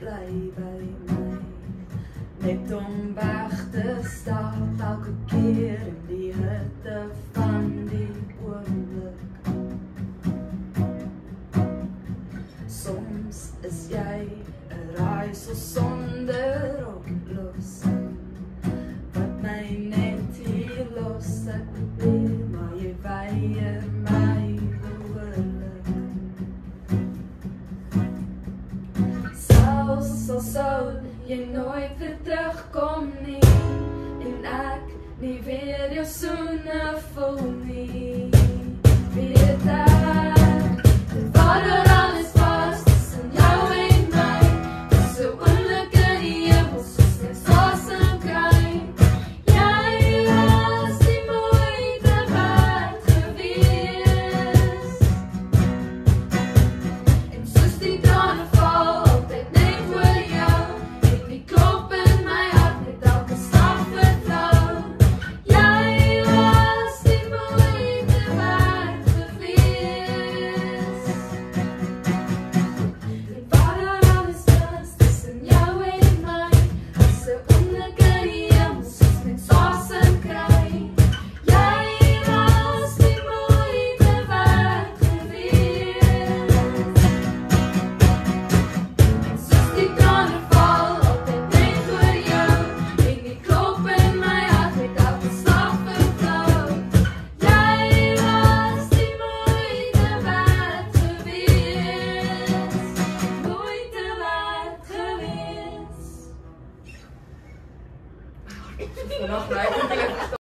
bly by my. Net om weg te stap elke keer in die hitte van die oomblik. Soms is jy 'n raaisel sonder oplossing, wat my net hier los ek probeer, maar jy weier my behoorlik. Selfs al sou jy nooit weer terugkom nie, en ek nie weer jou soene voel nie, weet ek, wat er alles was tussen jou en my, is so oomblik in die hemel, soos net asem kry. Jy was die moeite werd gewees, en soos die trane val, altyd net oor jou, en die klop in my hart met elke stap vertrou. Jy was die moeite werd gewees, en wat er alles was tussen jou en my, is 'n oomblik in die hemel, soos net asem kry. Jy was die moeite werd gewees, en soos die trane val, altyd net oor jou, en die klop in my hart met elke slag vertrou. Jy was die moeite werd gewees, moeite werd gewees.